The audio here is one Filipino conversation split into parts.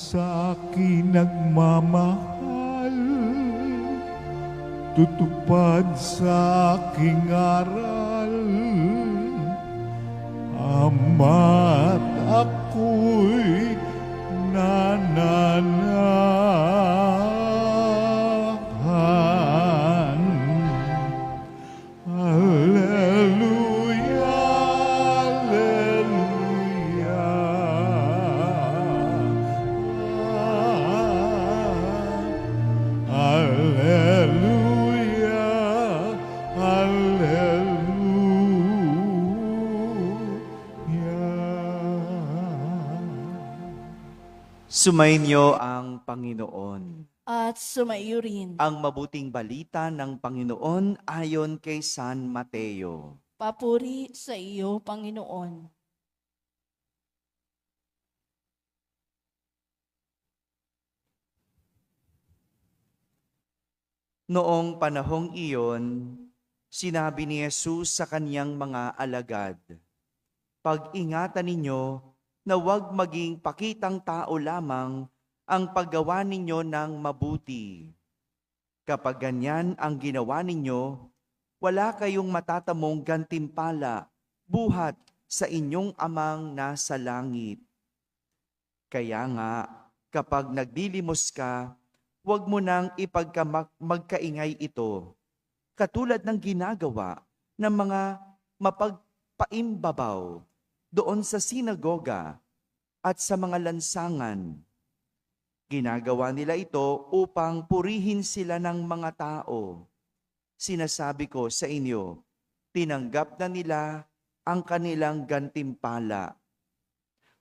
sa akin nagmamahal, tutupad sa aking aral, Ama't ako'y nananahan. Alleluia, alleluia. Alleluia, alleluia. Sumainyo ang Panginoon. At sumaiyo rin. Ang mabuting balita ng Panginoon ayon kay San Mateo. Papuri sa iyo, Panginoon. Noong panahong iyon, sinabi ni Jesus sa kaniyang mga alagad, "Pag-ingatan ninyo na huwag maging pakitang tao lamang ang paggawa ninyo ng mabuti. Kapag ganyan ang ginawa ninyo, wala kayong matatamong gantimpala buhat sa inyong amang nasa langit. Kaya nga, kapag naglilimos ka, huwag mo nang magkaingay ito, katulad ng ginagawa ng mga mapagpaimbabaw doon sa sinagoga at sa mga lansangan. Ginagawa nila ito upang purihin sila ng mga tao. Sinasabi ko sa inyo, tinanggap na nila ang kanilang gantimpala.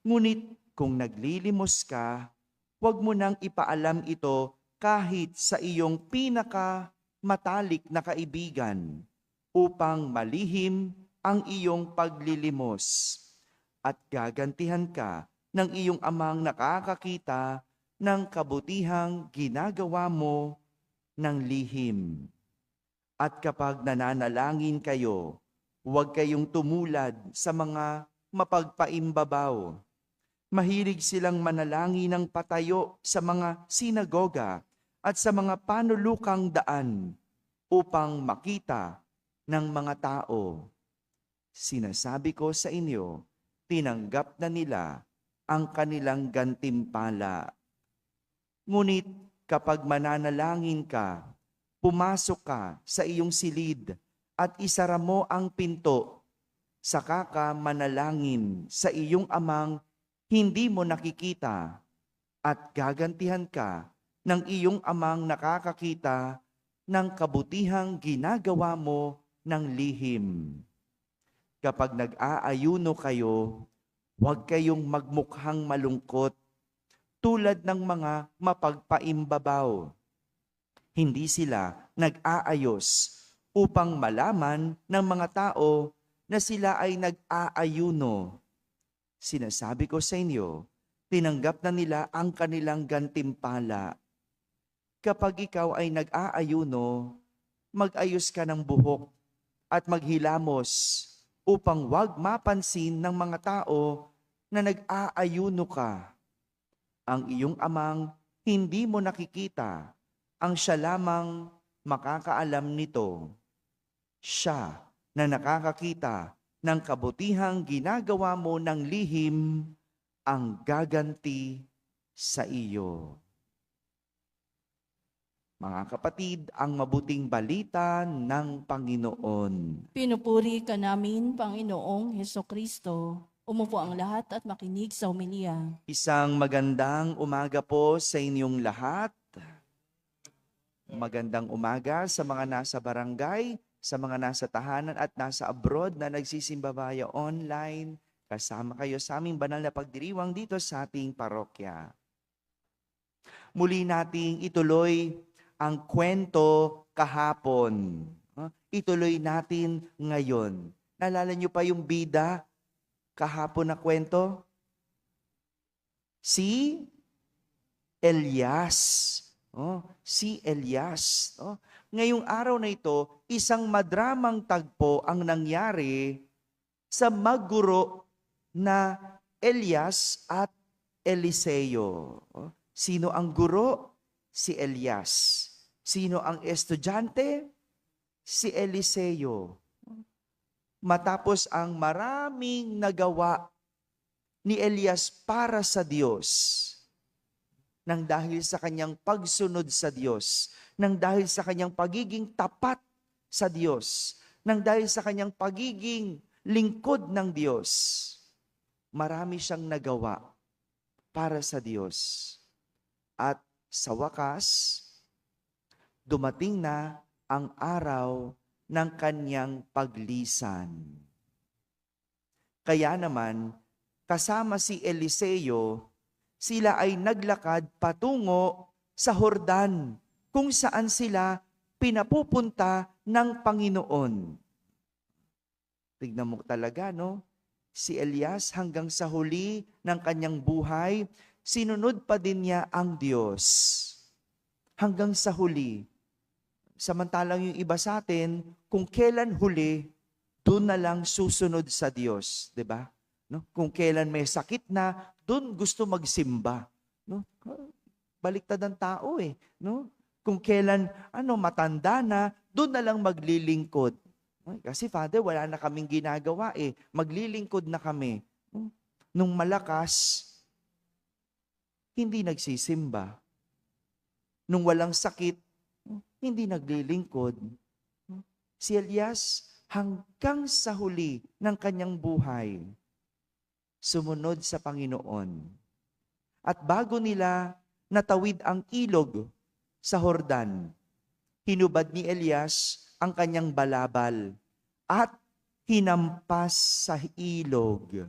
Ngunit kung naglilimos ka, huwag mo nang ipaalam ito kahit sa iyong pinakamatalik na kaibigan, upang malihim ang iyong paglilimos, at gagantihan ka ng iyong amang nakakakita ng kabutihang ginagawa mo ng lihim. At kapag nananalangin kayo, huwag kayong tumulad sa mga mapagpaimbabaw. Mahilig silang manalangin ng patayo sa mga sinagoga at sa mga panulukang daan upang makita ng mga tao. Sinasabi ko sa inyo, tinanggap na nila ang kanilang gantimpala. Ngunit kapag mananalangin ka, pumasok ka sa iyong silid at isara mo ang pinto, saka ka manalangin sa iyong amang hindi mo nakikita, at gagantihan ka ng iyong amang nakakakita ng kabutihang ginagawa mo ng lihim. Kapag nag-aayuno kayo, huwag kayong magmukhang malungkot tulad ng mga mapagpaimbabaw. Hindi sila nag-aayos upang malaman ng mga tao na sila ay nag-aayuno. Sinasabi ko sa inyo, tinanggap na nila ang kanilang gantimpala. Kapag ikaw ay nag-aayuno, mag-ayos ka ng buhok at maghilamos upang wag mapansin ng mga tao na nag-aayuno ka. Ang iyong amang hindi mo nakikita, ang siya lamang makakaalam nito. Siya na nakakakita ng kabutihang ginagawa mo ng lihim ang gaganti sa iyo." Mga kapatid, ang mabuting balita ng Panginoon. Pinupuri ka namin, Panginoong Hesukristo. Umupo ang lahat at makinig sa homilia. Isang magandang umaga po sa inyong lahat. Magandang umaga sa mga nasa barangay, sa mga nasa tahanan at nasa abroad na nagsisimba via online. Kasama kayo sa aming banal na pagdiriwang dito sa ating parokya. Muli nating ituloy ang kwento kahapon. Ituloy natin ngayon. Naalala niyo pa yung bida kahapon na kwento? Si Elias. Si Elias. Ngayong araw na ito, isang madramang tagpo ang nangyari sa magguro na Elias at Eliseo. Sino ang guro? Si Elias. Sino ang estudyante? Si Eliseo. Matapos ang maraming nagawa ni Elias para sa Diyos, nang dahil sa kanyang pagsunod sa Diyos, nang dahil sa kanyang pagiging tapat sa Diyos, nang dahil sa kanyang pagiging lingkod ng Diyos, marami siyang nagawa para sa Diyos. At sa wakas, dumating na ang araw ng kanyang paglisan. Kaya naman, kasama si Eliseo, sila ay naglakad patungo sa Jordan, kung saan sila pinapupunta ng Panginoon. Tignan mo talaga, no? Si Elias hanggang sa huli ng kanyang buhay, sinunod pa din niya ang Diyos. Hanggang sa huli. Samantalang yung iba sa atin, kung kailan huli, doon na lang susunod sa Diyos. 'Di ba? No? Kung kailan may sakit na, doon gusto magsimba. No? Baliktad ang tao eh. No? Kung kailan matanda na, doon na lang maglilingkod. Kasi Father, wala na kaming ginagawa eh. Maglilingkod na kami. Nung malakas, hindi nagsisimba. Nung walang sakit, hindi naglilingkod. Si Elias, hanggang sa huli ng kanyang buhay, sumunod sa Panginoon. At bago nila natawid ang ilog sa Jordan, hinubad ni Elias ang kanyang balabal at hinampas sa ilog.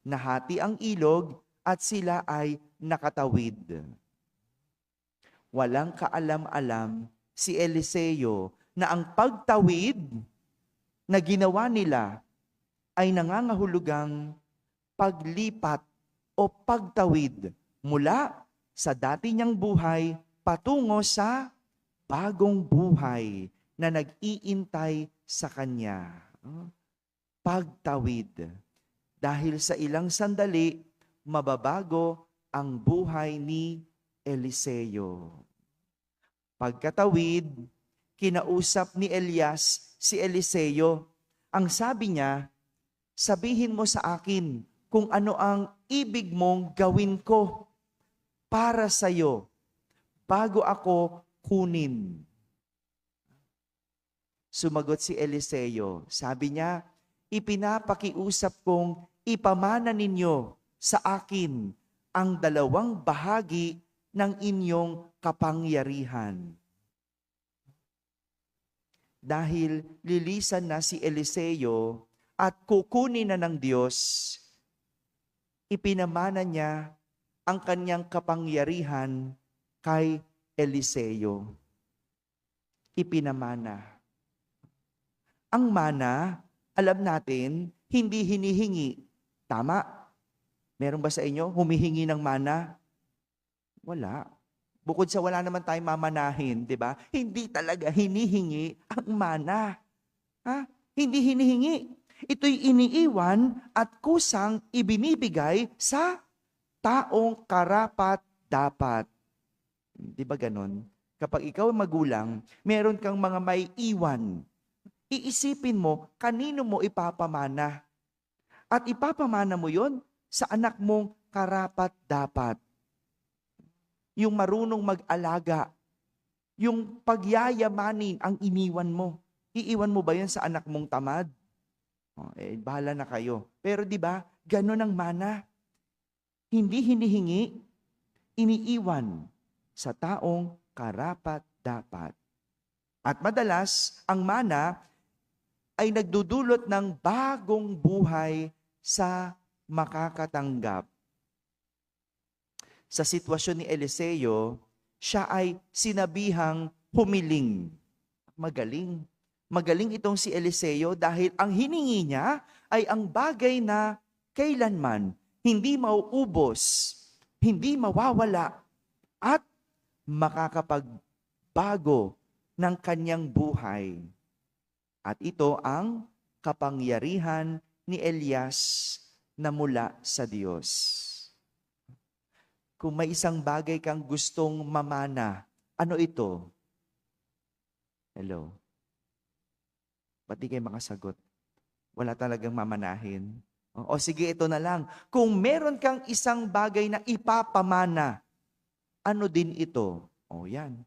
Nahati ang ilog at sila ay nakatawid. Walang kaalam-alam si Eliseo na ang pagtawid na ginawa nila ay nangangahulugang paglipat o pagtawid mula sa dati niyang buhay patungo sa bagong buhay na nag-iintay sa kanya. Pagtawid. Dahil sa ilang sandali, mababago ang buhay ni Eliseo. Pagkatawid, kinausap ni Elias si Eliseo. Ang sabi niya, sabihin mo sa akin kung ano ang ibig mong gawin ko para sa iyo bago ako kunin. Sumagot si Eliseo. Sabi niya, ipinapakiusap kong ipamana ninyo sa akin ang 2 bahagi ng inyong kapangyarihan. Dahil lilisan na si Eliseo at kukunin na ng Diyos, ipinamana niya ang kanyang kapangyarihan kay Eliseo. Ipinamana. Ang mana, alam natin, hindi hinihingi. Tama? Meron ba sa inyo humihingi ng mana? Wala. Bukod sa wala naman tayong mamanahin, di ba? Hindi talaga hinihingi ang mana. Hindi hinihingi. Ito'y iniiwan at kusang ibinibigay sa taong karapat-dapat. Di ba ganon? Kapag ikaw magulang, meron kang mga may iwan. Iisipin mo, kanino mo ipapamana? At ipapamana mo yon sa anak mong karapat-dapat. Yung marunong mag-alaga, yung pagyayamanin ang iniwan mo. Iiwan mo ba yan sa anak mong tamad? Bahala na kayo. Pero di ba, ganun ang mana. Hindi hinihingi, iniiwan sa taong karapat-dapat. At madalas, ang mana ay nagdudulot ng bagong buhay sa makakatanggap. Sa sitwasyon ni Eliseo, siya ay sinabihang humiling. Magaling. Magaling itong si Eliseo dahil ang hiningi niya ay ang bagay na kailanman hindi mauubos, hindi mawawala, at makakapagbago ng kanyang buhay. At ito ang kapangyarihan ni Elias na mula sa Diyos. Kung may isang bagay kang gustong mamana, ano ito? Hello? Ba't di kayo makasagot? Wala talagang mamanahin. O sige, ito na lang. Kung meron kang isang bagay na ipapamana, ano din ito? O yan.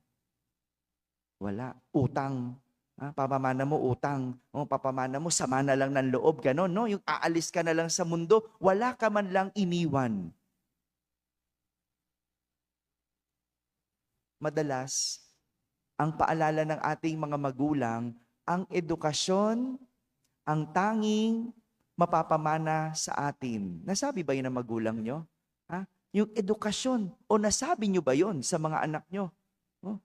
Wala. Utang. Papamana mo utang. O papamana mo sama na lang ng loob. Ganon, no? Yung aalis ka na lang sa mundo, wala ka man lang iniwan. Madalas, ang paalala ng ating mga magulang, ang edukasyon, ang tanging mapapamana sa atin. Nasabi ba yun ng magulang nyo? Yung edukasyon, o nasabi nyo ba yun sa mga anak nyo?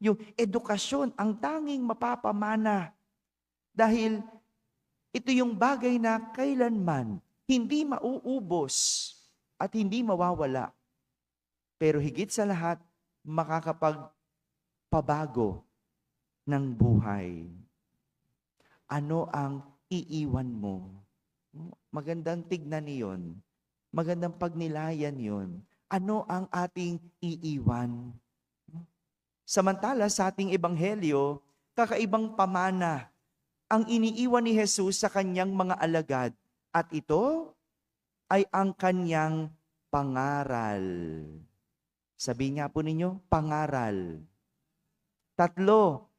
Yung edukasyon, ang tanging mapapamana. Dahil ito yung bagay na kailanman hindi mauubos at hindi mawawala. Pero higit sa lahat, makakapagpabago ng buhay. Ano ang iiwan mo? Magandang tignan niyon. Magandang pagnilayan yon. Ano ang ating iiwan? Samantala sa ating ebanghelyo, kakaibang pamana ang iniiwan ni Jesus sa kanyang mga alagad. At ito ay ang kanyang pangaral. Sabi nga po ninyo, pangaral. 3,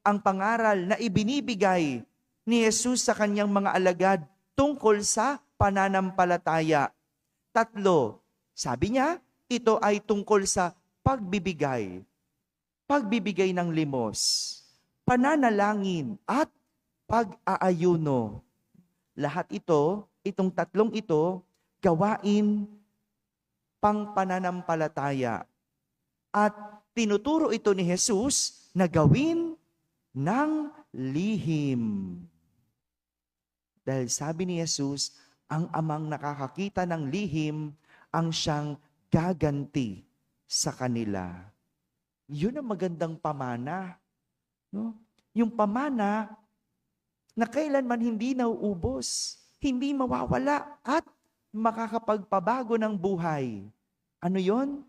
ang pangaral na ibinibigay ni Jesus sa kanyang mga alagad tungkol sa pananampalataya. 3, sabi niya, ito ay tungkol sa pagbibigay. Pagbibigay ng limos, pananalangin, at pag-aayuno. Lahat ito, itong 3 ito, gawain pang pananampalataya. At tinuturo ito ni Jesus na gawin ng lihim. Dahil sabi ni Jesus, ang amang nakakakita ng lihim ang siyang gaganti sa kanila. Yun ang magandang pamana. No? Yung pamana na kailanman hindi nauubos, hindi mawawala at makakapagpabago ng buhay. Ano yon?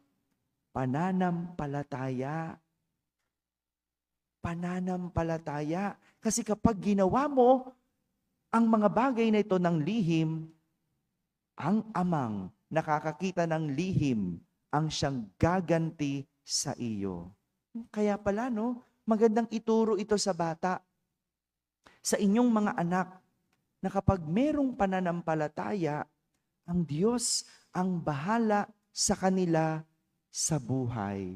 Pananampalataya. Pananampalataya. Kasi kapag ginawa mo ang mga bagay na ito ng lihim, ang amang nakakakita ng lihim ang siyang gaganti sa iyo. Kaya pala, no, magandang ituro ito sa bata, sa inyong mga anak, na kapag merong pananampalataya, ang Diyos ang bahala sa kanila sa buhay.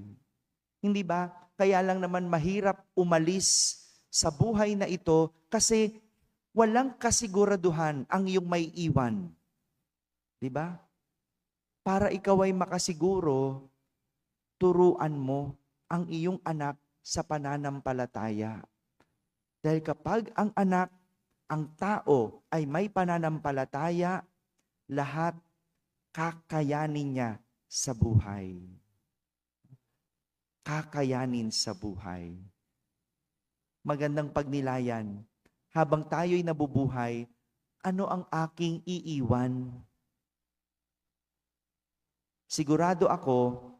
Hindi ba? Kaya lang naman mahirap umalis sa buhay na ito kasi walang kasiguraduhan ang iyong may iwan. Di ba? Para ikaw ay makasiguro, turuan mo ang iyong anak sa pananampalataya. Dahil kapag ang anak, ang tao ay may pananampalataya, lahat kakayanin niya sa buhay. Kakayanin sa buhay. Magandang pagnilayan. Habang tayo'y nabubuhay, ano ang aking iiwan? Sigurado ako,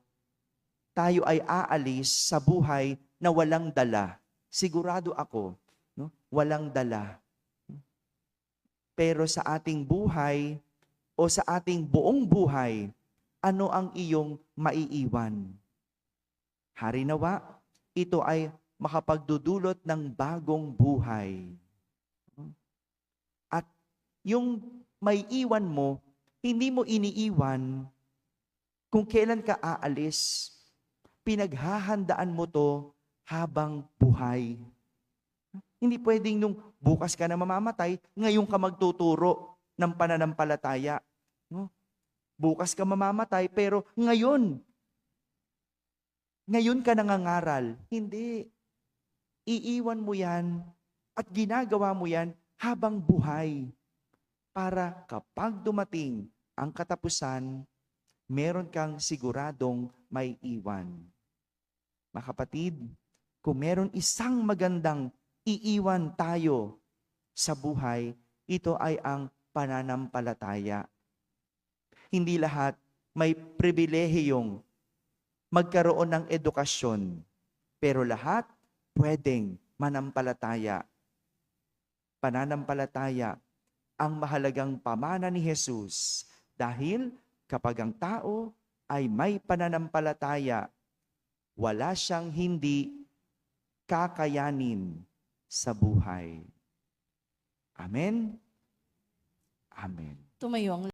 tayo ay aalis sa buhay na walang dala. Sigurado ako, no? Walang dala. Pero sa ating buhay o sa ating buong buhay, ano ang iyong maiiwan? Harinawa, ito ay makapagdudulot ng bagong buhay. At yung may iwan mo, hindi mo iniiwan kung kailan ka aalis. Pinaghahandaan mo to habang buhay. Hindi pwedeng nung bukas ka na mamamatay, ngayon ka magtuturo ng pananampalataya. No? Bukas ka mamamatay, pero ngayon ka nangangaral. Hindi. Iiwan mo yan at ginagawa mo yan habang buhay. Para kapag dumating ang katapusan, meron kang siguradong may iwan. Mga kapatid, kung meron isang magandang iiwan tayo sa buhay, ito ay ang pananampalataya. Hindi lahat may pribilehiyong magkaroon ng edukasyon, pero lahat pwedeng manampalataya. Pananampalataya ang mahalagang pamana ni Jesus dahil kapag ang tao ay may pananampalataya, wala siyang hindi kakayanin sa buhay. Amen? Amen. Tumayo ang